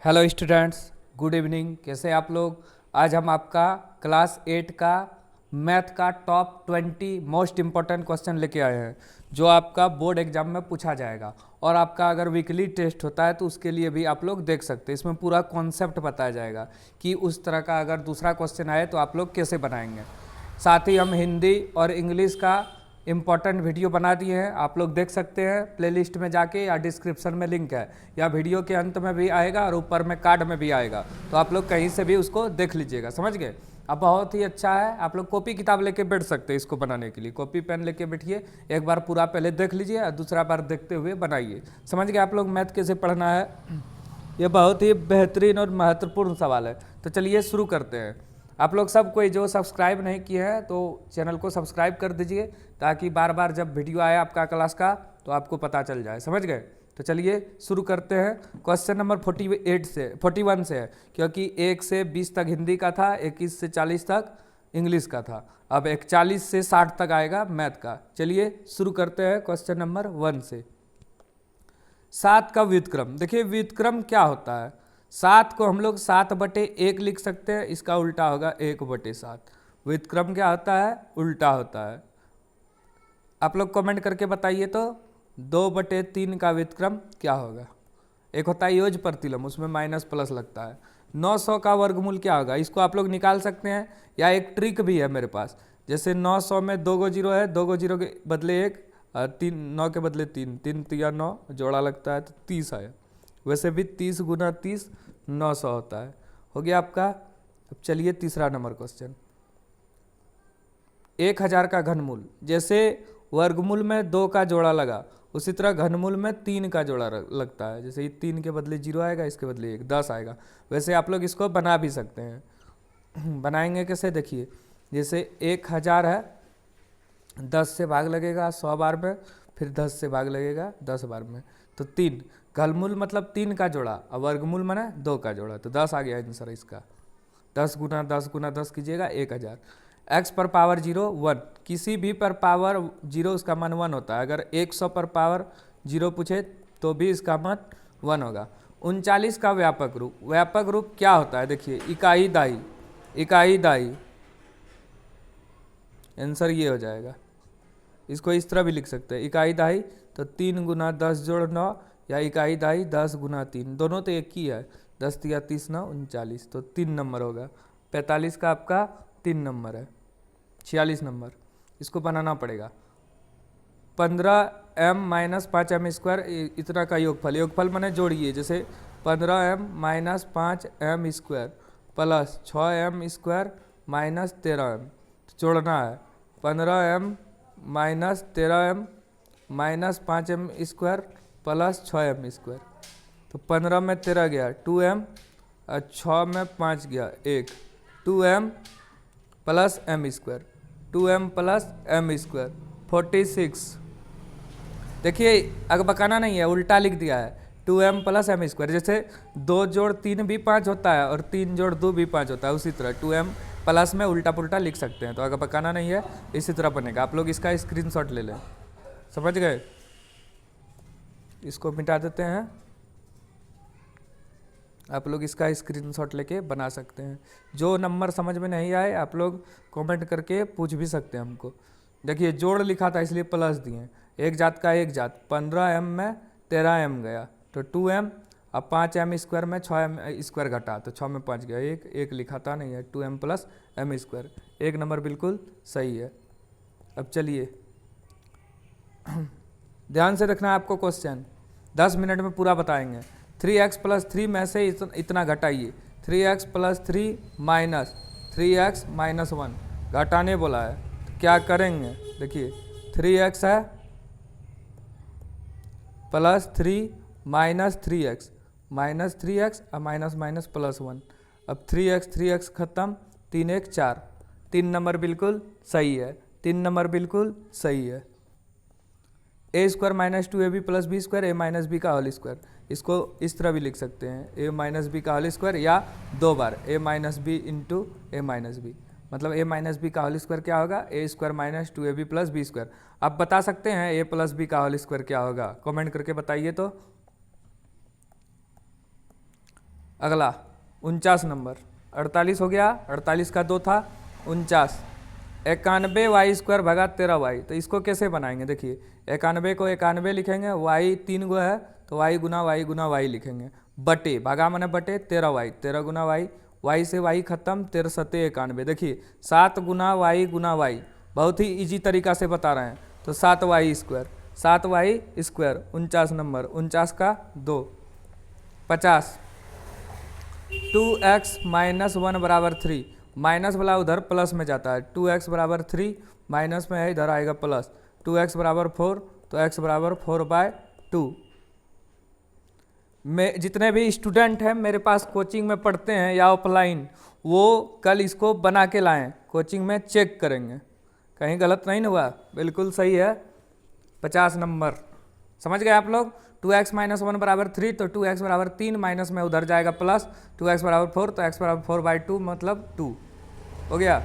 Hello students, good evening. कैसे आप लोग? आज हम आपका क्लास 8 का मैथ का टॉप 20 मोस्ट इम्पॉर्टेंट क्वेश्चन लेके आए हैं जो आपका बोर्ड एग्जाम में पूछा जाएगा। और आपका अगर वीकली टेस्ट होता है तो उसके लिए भी आप लोग देख सकते हैं। इसमें पूरा कॉन्सेप्ट बताया जाएगा कि उस तरह का अगर दूसरा क्वेश्चन आए तो आप लोग कैसे बनाएंगे। साथ ही हम हिंदी और इंग्लिश का इम्पॉर्टेंट वीडियो बना दिए हैं, आप लोग देख सकते हैं प्लेलिस्ट में जाके, या डिस्क्रिप्शन में लिंक है, या वीडियो के अंत में भी आएगा और ऊपर में कार्ड में भी आएगा, तो आप लोग कहीं से भी उसको देख लीजिएगा। समझ गए? अब बहुत ही अच्छा है, आप लोग कॉपी किताब लेके बैठ सकते हैं इसको बनाने के लिए। कॉपी पेन लेके बैठिए, एक बार पूरा पहले देख लीजिए और दूसरा बार देखते हुए बनाइए। समझ गए आप लोग मैथ कैसे पढ़ना है? ये बहुत ही बेहतरीन और महत्वपूर्ण सवाल है। तो चलिए शुरू करते हैं। आप लोग सब कोई जो सब्सक्राइब नहीं किए हैं तो चैनल को सब्सक्राइब कर दीजिए, ताकि बार बार जब वीडियो आए आपका क्लास का तो आपको पता चल जाए। समझ गए? तो चलिए शुरू करते हैं। क्वेश्चन नंबर 41 से है, क्योंकि 1 से 20 तक हिंदी का था, 21 से 40 तक इंग्लिश का था। अब 41 से 60 तक आएगा मैथ का। चलिए शुरू करते हैं क्वेश्चन नंबर 1 से। 7 का व्युत्क्रम। देखिए व्युत्क्रम क्या होता है। 7 को हम लोग 7/1 लिख सकते हैं, इसका उल्टा होगा 1/7। व्युत्क्रम क्या होता है? उल्टा होता है। आप लोग कमेंट करके बताइए तो 2/3 का व्युत्क्रम क्या होगा? एक होता है योज प्रतिलोम, उसमें माइनस प्लस लगता है। 900 का वर्गमूल क्या होगा? इसको आप लोग निकाल सकते हैं, या एक ट्रिक भी है मेरे पास। जैसे 900 में 2 गो जीरो है, 2 गो जीरो के बदले 1, 9 के बदले 3, 3 तिया 9 जोड़ा लगता है तो 30 है। वैसे भी 30 गुना 30 900 होता है। हो गया आपका। अब चलिए तीसरा नंबर क्वेश्चन। 1000 का घनमूल। जैसे वर्गमूल में 2 का जोड़ा लगा, उसी तरह घनमूल में 3 का जोड़ा लगता है। जैसे ये 3 के बदले 0 आएगा, इसके बदले 1, 10 आएगा। वैसे आप लोग इसको बना भी सकते हैं। बनाएंगे कैसे? देखिए, जैसे 1000 है, 10 से भाग लगेगा 100 बार में, फिर 10 से भाग लगेगा 10 बार में, तो 3। घनमूल मतलब 3 का जोड़ा, और वर्गमूल माने 2 का जोड़ा, तो 10 आ गया आंसर इसका। 10 गुना 10 गुना 10 कीजिएगा 1000। x पर पावर 0 1, किसी भी पर पावर 0 उसका मान 1 होता है। अगर 100 पर पावर 0 पूछे तो भी इसका मान 1 होगा। 39 का व्यापक रूप। व्यापक रूप क्या होता है? देखिए इकाई दाई, इकाई दाई, आंसर ये हो जाएगा। इसको इस तरह भी लिख सकते हैं, इकाई दाई तो 3 गुना 10 जोड़ 9, या इकाई दाई 10 गुना 3, दोनों तो एक ही है। 10 या 30 9 39, तो 3 नंबर होगा। 45 का आपका 3 नंबर है। 46 नंबर, इसको बनाना पड़ेगा। 15m - 5m स्क्वायर, इतना का योगफल। योगफल मैंने जोड़िए, जैसे 15m - 5m square plus 6m square minus 13m, जोड़ना है। 15m - 13m - 5m square plus 6m square, तो 15 में 13 गया 2m, और 6 में 5 गया 1, 2m plus m square, 2m plus m square 46। देखिए अगर बकाना नहीं है, उल्टा लिख दिया है, 2m प्लस m स्क्वायर। जैसे 2 जोड़ 3 भी 5 होता है, और 3 जोड़ 2 भी 5 होता है, उसी तरह 2m प्लस में उल्टा पुल्टा लिख सकते हैं। तो अगर बकाना नहीं है इसी तरह बनेगा। आप लोग इसका स्क्रीनशॉट ले लें। समझ गए? इसको मिटा देते हैं। आप लोग इसका स्क्रीनशॉट लेके बना सकते हैं। जो नंबर समझ में नहीं आए आप लोग कमेंट करके पूछ भी सकते हैं हमको। देखिए जोड़ लिखा था इसलिए प्लस दिए। एक जात का एक जात, 15m में 13m गया तो 2m, अब 5m स्क्वायर में 6m स्क्वायर घटा तो 6 में 5 गया 1, 1 लिखा था नहीं है, 2m प्लस m स्क्वायर। एक नंबर बिल्कुल सही है। अब चलिए ध्यान से रखना है आपको क्वेश्चन, 10 मिनट में पूरा बताएंगे। 3x + 3 में से इतना घटाइए। 3x + 3 माइनस 3x - 1, घटाने बोला है तो क्या करेंगे? देखिए 3x है plus 3 minus 3x, minus 3x और माइनस माइनस प्लस 1। अब 3x खत्म, 3 1 4, 3 नंबर बिल्कुल सही है। 3 नंबर बिल्कुल सही है। a² - 2ab + b², a - b का होल स्क्वायर। इसको इस तरह भी लिख सकते हैं, a - b का होल स्क्वायर, या 2 बार a - b into a - b, मतलब a - b का होल स्क्वायर क्या होगा? a² - 2ab + b²। आप बता सकते हैं a + b का होल स्क्वायर क्या होगा? कमेंट करके बताइए तो। अगला 49 नंबर, 48 हो गया, 48 का 2 था, 49, 91 वाई स्क्वायर भगा 13 वाई। तो इसको कैसे बनाएंगे, देखिए 91 को 91 लिखेंगे, वाई 3 गो है तो वाई गुना वाई लिखेंगे, बटे भागा माने बटे 13 वाई, 13 गुना वाई, वाई से वाई खत्म, 13 सत्ते 91। देखिए 7 गुना वाई, बहुत ही इजी तरीका से बता रहे हैं। तो 7 Y square, 7 Y square, 49 number, 49 का 2, 50, 2x माइनस 1 बराबर 3, माइनस वाला उधर प्लस में जाता है, 2x बराबर 3, माइनस में है इधर आएगा प्लस, 2x बराबर 4, तो x बराबर 4/2। मैं जितने भी स्टूडेंट हैं मेरे पास कोचिंग में पढ़ते हैं या ऑफलाइन, वो कल इसको बना के लाएं, कोचिंग में चेक करेंगे कहीं गलत नहीं ना हुआ, बिल्कुल सही है। 50 नंबर समझ गए आप लोग। 2x माइनस 1 बराबर 3, तो 2x बराबर 3, माइनस में उधर जाएगा प्लस, 2x बराबर 4, तो x बराबर 4/2 मतलब 2 हो गया।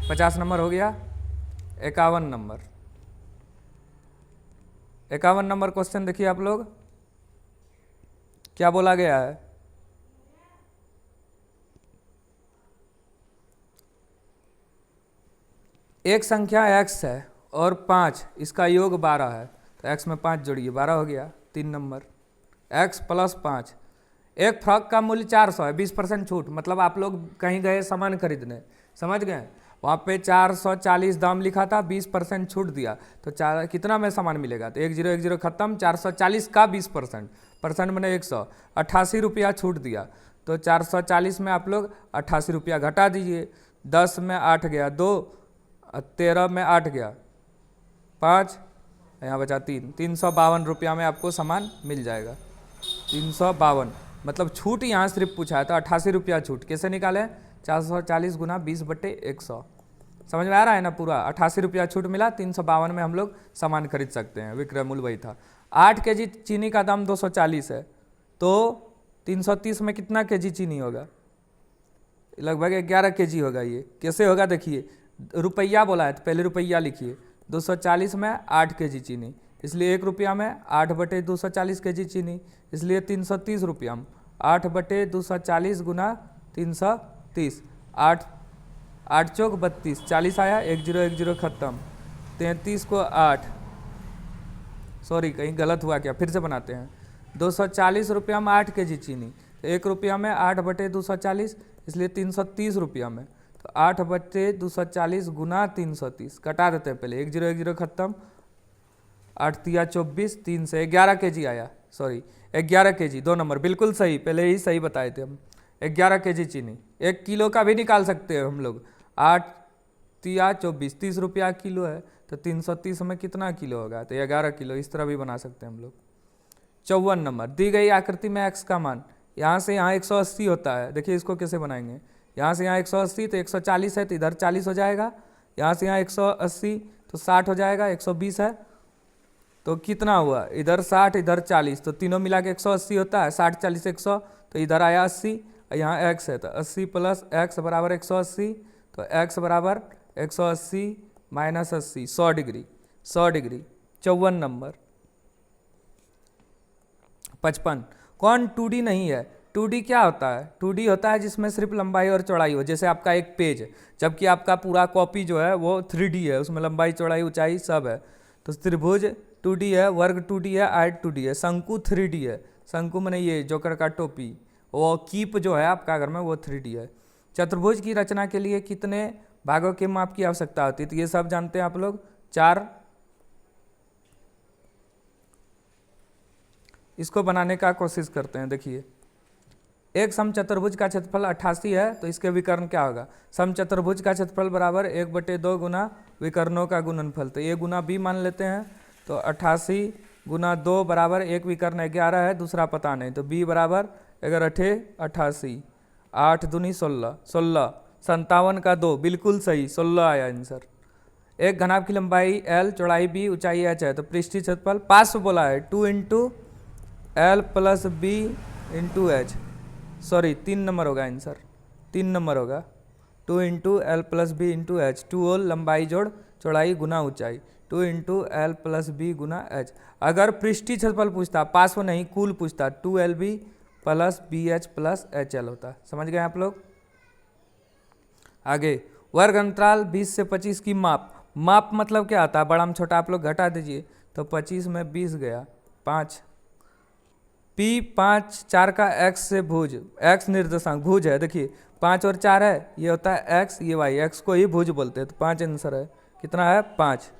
50 नंबर हो गया। 51 नंबर, 51 नंबर क्वेश्चन देखिए आप लोग, क्या बोला गया है। एक संख्या x है और 5, इसका योग 12 है, तो x में 5 जोड़िए 12 हो गया। 3 नंबर, x प्लस 5, एक फ्रॉक का मूल्य 400 है, 20% छूट, मतलब आप लोग कहीं गए सामान खरीदने, समझ गए, वहाँ पे 440 दाम लिखा था, 20% छूट दिया, तो कितना में सामान मिलेगा, तो 1010 खत्म, 440 का 20%, परसेंट मैंने 100, 88 रुपया छूट दिया, तो 440 में आप लोग 88 रुपया घटा दीजिए, 10 में 8 गया 2, 13 में 8 गया 5, यहाँ बचा 3, 352 रुपया में आपको सामान मिल जाएगा। 352 मतलब छूट यहाँ सिर्फ पूछा है, तो 88 रुपया छूट कैसे निकालें, 440 गुना 20/100, समझ में आ रहा है ना पूरा। 88 रुपया छूट मिला, 352 में हम लोग सामान खरीद सकते हैं, विक्रय मूल्य वही था। 8 केजी चीनी का दाम 240 है, तो 330 में कितना केजी चीनी होगा, लगभग 11 केजी होगा। ये कैसे होगा देखिए, रुपया बोला है तो पहले रुपया लिखिए, 240 में 8 केजी चीनी, इसलिए 1 रुपया में 8/240 केजी चीनी, इसलिए 330 रुपया में 8/240 गुना 330, 8 8 चौक 32, 40 आया, 1010 खत्म, 33 को 8, सॉरी कहीं गलत हुआ क्या, फिर से बनाते हैं। 240 रुपया में 8 केजी चीनी, तो 1 रुपया में 8/240, इसलिए 330 रुपया में, तो 8/240 गुना 330, कटा देते हैं पहले, 1010 खत्म, 8 तिया 24, 3 से 11 केजी आया, सॉरी 11 केजी, 2 नंबर बिल्कुल सही, पहले ही सही बताए थे हम। 11 केजी चीनी, 1 किलो का भी निकाल सकते हैं हम लोग, 8 तिया 24, 30 रुपया किलो है, तो 330 में कितना किलो होगा, तो 11 किलो, इस तरह भी बना सकते हैं हम लोग। 54 नंबर, दी गई आकृति में x का मान यहाँ से यहाँ 180 होता है, देखिए इसको कैसे बनाएंगे, यहाँ से यहाँ 180 तो 140 है, तो इधर 40 हो जाएगा, यहाँ से यहाँ 180 तो 60 हो जाएगा, 120 है तो कितना हुआ, इधर 60 इधर 40, तो तीनों मिला के 180 होता है, 60 40 100, तो इधर आया 80, यहाँ x है तो 80 प्लस x बराबर 180, तो x बराबर 180 माइनस 80, 100 डिग्री, 100 डिग्री। 54 नंबर। 55, कौन 2D नहीं है, 2D क्या होता है, 2D होता है जिसमें सिर्फ लंबाई और चौड़ाई हो, जैसे आपका एक पेज, जबकि आपका पूरा कॉपी जो है वो 3D है, उसमें लंबाई चौड़ाई ऊंचाई सब है। तो त्रिभुज 2D है, वर्ग 2D है, आयत 2D है, शंकु 3D है, शंकु मैंने ये जोकर का टोपी, वो कीप जो है आपका घर में वो 3D है। चतुर्भुज की रचना के लिए कितने भागों के माप की आवश्यकता होती है, तो ये सब जानते हैं आप लोग, 4। इसको बनाने का कोशिश करते हैं, देखिए एक समचतुर्भुज का क्षेत्रफल 88 है, तो इसके विकर्ण क्या होगा, समचतुर्भुज का क्षेत्रफल बराबर 1/2 गुना विकर्णों का गुणनफल, तो ये गुना b मान लेते हैं, तो 88 गुना 2 बराबर, एक विकर्ण 11 है, दूसरा पता नहीं, तो b बराबर 11 88, 8 दूनी 16, 16 57 का 2, बिल्कुल सही 16 आया आंसर। एक घनाभ की लंबाई l, चौड़ाई b, ऊंचाई h है, तो पृष्ठीय क्षेत्रफल 500 बोला है, 2 × l plus b × h, sorry 3 number होगा आंसर, 3 नंबर होगा, 2 × l plus b × h, 2 whole लंबाई जोड़ चौड़ाई गुना ऊंचाई, 2 × l प्लस b गुना h। अगर पृष्ठीय क्षेत्रफल पूछता, 500 नहीं कुल पूछता, 2lb plus BH plus HL होता है। समझ गए आप लोग। आगे वर्ग अंतराल 20 से 25 की माप। माप मतलब क्या आता है, बड़ा में छोटा आप लोग घटा दीजिए, तो 25 में 20 गया 5। P5 4 का x से भुज, x निर्देशांक भुज है, देखिए 5 और 4 है, ये होता है x, ये y, x को ही भुज बोलते हैं, तो 5 आंसर है। कितना है 5।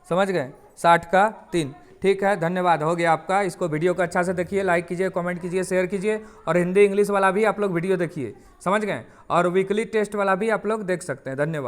समझ गए, 60 का 3। ठीक है, धन्यवाद, हो गया आपका। इसको वीडियो को अच्छा से देखिए, लाइक कीजिए, कमेंट कीजिए, शेयर कीजिए, और हिंदी इंग्लिश वाला भी आप लोग वीडियो देखिए। समझ गए, और वीकली टेस्ट वाला भी आप लोग देख सकते हैं। धन्यवाद।